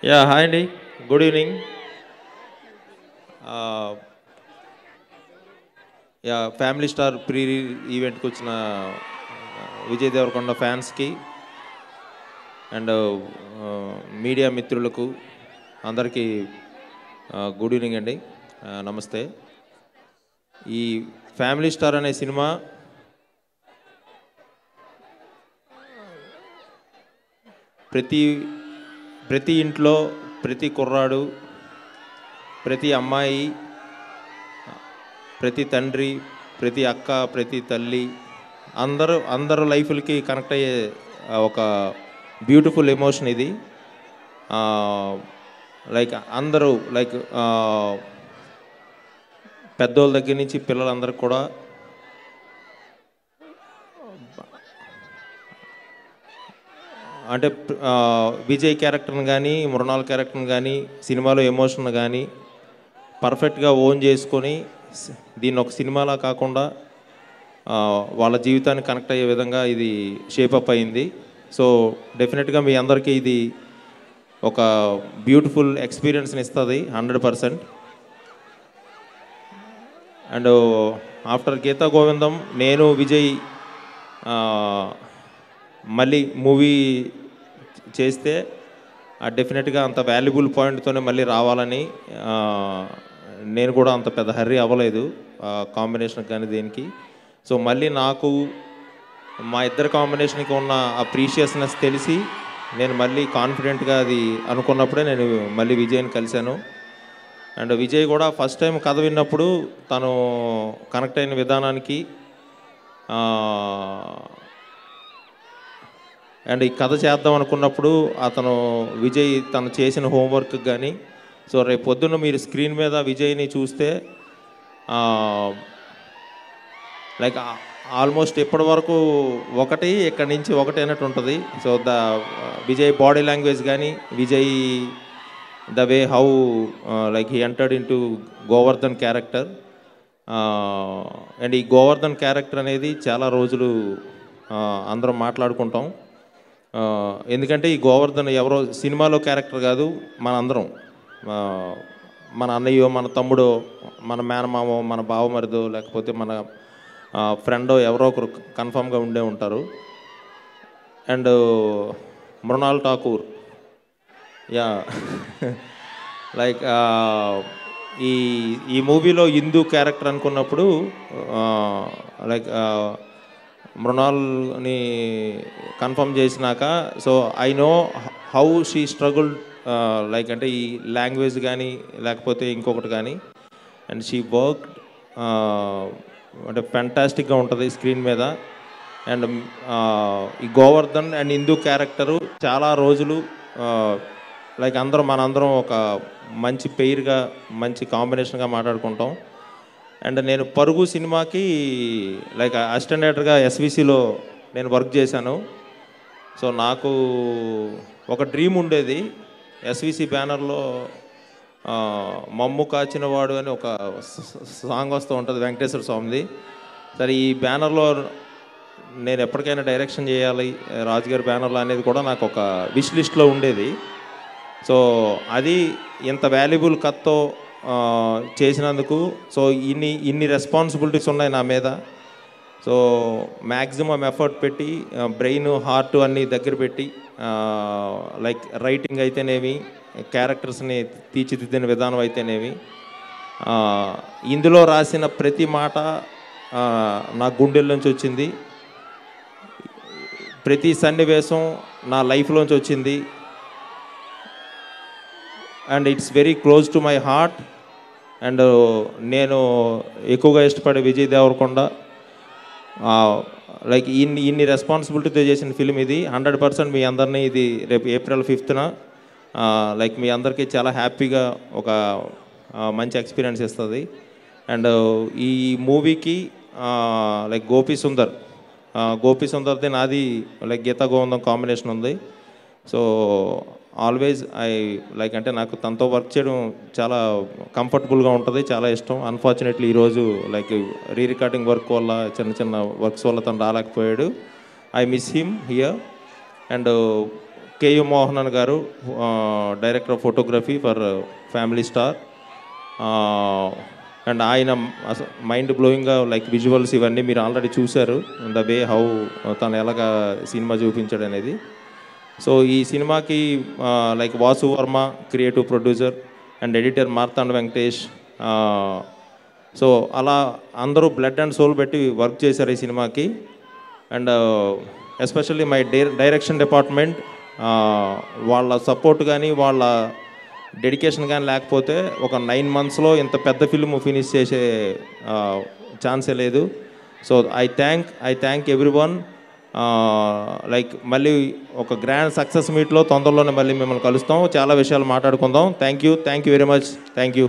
Hi అండి. Good evening. ఆహ్, family star pre ఈవెంట్‌కి వచ్చిన విజయ్ దేవరకొండ ఫ్యాన్స్‌కి అండ్ మీడియా మిత్రులకు అందరికీ గుడ్ ఈవినింగ్ అండి. నమస్తే. ఈ ఫ్యామిలీ స్టార్ అనే సినిమా ప్రతి ప్రతి ఇంట్లో ప్రతి కుర్రాడు, ప్రతి అమ్మాయి, ప్రతి తండ్రి, ప్రతి అక్క, ప్రతి తల్లి అందరూ లైఫ్‌లకి కనెక్ట్ అయ్యే ఒక బ్యూటిఫుల్ ఎమోషన్ ఇది. లైక్ అందరూ లైక్ పెద్దోళ్ళ దగ్గర నుంచి పిల్లలందరికీ కూడా అంటే విజయ్ క్యారెక్టర్ని కానీ, మృణాల్ క్యారెక్టర్ని కానీ, సినిమాలో ఎమోషన్ కానీ పర్ఫెక్ట్గా ఓన్ చేసుకొని దీన్ని ఒక సినిమాలా కాకుండా వాళ్ళ జీవితాన్ని కనెక్ట్ అయ్యే విధంగా ఇది షేపప్ అయింది. సో డెఫినెట్గా మీ అందరికీ ఇది ఒక బ్యూటిఫుల్ ఎక్స్పీరియన్స్ని ఇస్తుంది 100%. అండ్ ఆఫ్టర్ గీతా గోవిందం నేను విజయ్ మళ్ళీ మూవీ చేస్తే డెఫినెట్గా అంత వాల్యుబుల్ పాయింట్తోనే మళ్ళీ రావాలని నేను కూడా అంత పెద్ద హర్రీ అవ్వలేదు కాంబినేషన్కి కానీ దేనికి. సో మళ్ళీ నాకు మా ఇద్దరి కాంబినేషన్కి ఉన్న ఆ ప్రీషియస్నెస్ తెలిసి నేను మళ్ళీ కాన్ఫిడెంట్గా అది అనుకున్నప్పుడే నేను మళ్ళీ విజయ్ని కలిశాను. అండ్ విజయ్ కూడా ఫస్ట్ టైం కథ విన్నప్పుడు తను కనెక్ట్ అయిన విధానానికి అండ్ ఈ కథ చేద్దాం అనుకున్నప్పుడు అతను విజయ్ తను చేసిన హోంవర్క్ కానీ, సో రేపు పొద్దున్న మీరు స్క్రీన్ మీద విజయ్ని చూస్తే లైక్ ఆల్మోస్ట్ ఇప్పటి వరకు ఒకటి ఇక్కడి నుంచి ఒకటి అన్నట్టు ఉంటుంది. సో విజయ్ బాడీ లాంగ్వేజ్ కానీ, Vijay the way how like he entered in to Govardhan character. And ఈ గోవర్ధన్ క్యారెక్టర్ అనేది చాలా రోజులు అందరం మాట్లాడుకుంటాం. ఎందుకంటే ఈ గోవర్ధన్ ఎవరో సినిమాలో క్యారెక్టర్ కాదు, మన అందరం మన అన్నయ్యో, మన తమ్ముడో, మన మేనమామో, మన బావమరిదో, లేకపోతే మన ఫ్రెండో ఎవరో ఒకరు కన్ఫామ్గా ఉండే ఉంటారు. అండ్ మృణాల్ ఠాకూర్ లైక్ ఈ ఈ మూవీలో హిందూ క్యారెక్టర్ అనుకున్నప్పుడు లైక్ మృణాల్ని కన్ఫర్మ్ చేసినాక so I know how she struggle like అంటే ఈ లాంగ్వేజ్ కానీ లేకపోతే ఇంకొకటి కానీ. అండ్ షీ వర్క్ అంటే ఫెంటాస్టిక్గా ఉంటుంది స్క్రీన్ మీద. అండ్ ఈ గోవర్ధన్ అండ్ హిందూ క్యారెక్టరు చాలా రోజులు లైక్ మనందరం ఒక మంచి పెయిర్గా మంచి కాంబినేషన్గా మాట్లాడుకుంటాం. అండ్ నేను పరుగు సినిమాకి లైక్ అసిస్టెంట్ డైరెక్టర్గా ఎస్విసిలో నేను వర్క్ చేశాను. సో నాకు ఒక డ్రీమ్ ఉండేది, ఎస్విసి బ్యానర్లో మమ్ము కాచినవాడు అని ఒక సాంగ్ వస్తూ ఉంటుంది వెంకటేశ్వర స్వామిది. సరే ఈ బ్యానర్లో నేను ఎప్పటికైనా డైరెక్షన్ చేయాలి రాజుగారి బ్యానర్లో అనేది కూడా నాకు ఒక విష్ లిస్ట్లో ఉండేది. సో అది ఇంత వాల్యుబుల్ కథతో చేసినందుకు సో ఇన్ని రెస్పాన్సిబిలిటీస్ ఉన్నాయి నా మీద. సో మ్యాక్సిమం ఎఫర్ట్ పెట్టి బ్రెయిన్ హార్ట్ అన్నీ దగ్గర పెట్టి లైక్ రైటింగ్ అయితేనేమి, క్యారెక్టర్స్ని తీర్చిదిద్దిన విధానం అయితేనేమి, ఇందులో రాసిన ప్రతి మాట నా గుండెల నుంచి వచ్చింది, ప్రతి సన్నివేశం నా లైఫ్లోంచి వచ్చింది. And it's very close to my heart. And నేను ఎక్కువగా ఇష్టపడే విజయ్ దేవరకొండ లైక్ ఇన్ని రెస్పాన్సిబిలిటీతో చేసిన ఫిలిం ఇది 100% మీ అందరినీ ఇది రేపు April 5th లైక్ మీ అందరికీ చాలా హ్యాపీగా ఒక మంచి ఎక్స్పీరియన్స్ ఇస్తుంది. అండ్ ఈ మూవీకి లైక్ గోపి సుందర్ది నాది లైక్ గీతా గోవిందం కాంబినేషన్ ఉంది. సో ఆల్వేజ్ లైక్ అంటే నాకు తనతో వర్క్ చేయడం చాలా కంఫర్టబుల్గా ఉంటుంది, చాలా ఇష్టం. అన్ఫార్చునేట్లీ ఈరోజు లైక్ రికార్డింగ్ వర్క్ వల్ల చిన్న వర్క్స్ వల్ల తను రాలేకపోయాడు. I miss him here. And K U Mohanan గారు, director of photography for Family Star. And ఆయన మైండ్ బ్లోయింగ్గా లైక్ విజువల్స్ ఇవన్నీ మీరు ఆల్రెడీ చూశారు, ద వే హౌ తను ఎలాగా సినిమా చూపించాడు అనేది. సో ఈ సినిమాకి like Vasu Varma creative producer and editor Marthanda Venkatesh. So అలా అందరూ బ్లడ్ అండ్ సోల్ పెట్టి వర్క్ చేశారు ఈ సినిమాకి. And especially my direction department, వాళ్ళ సపోర్ట్ కానీ వాళ్ళ డెడికేషన్ కానీ లేకపోతే ఒక 9 monthsలో ఇంత పెద్ద ఫిల్మ్ ఫినిష్ చేసే ఛాన్సే లేదు. So I thank every one. Like మళ్ళీ ఒక గ్రాండ్ సక్సెస్ మీట్లో తొందరలోనే మళ్ళీ మిమ్మల్ని కలుస్తాం, చాలా విషయాలు మాట్లాడుకుందాం. Thank you very much. Thank you.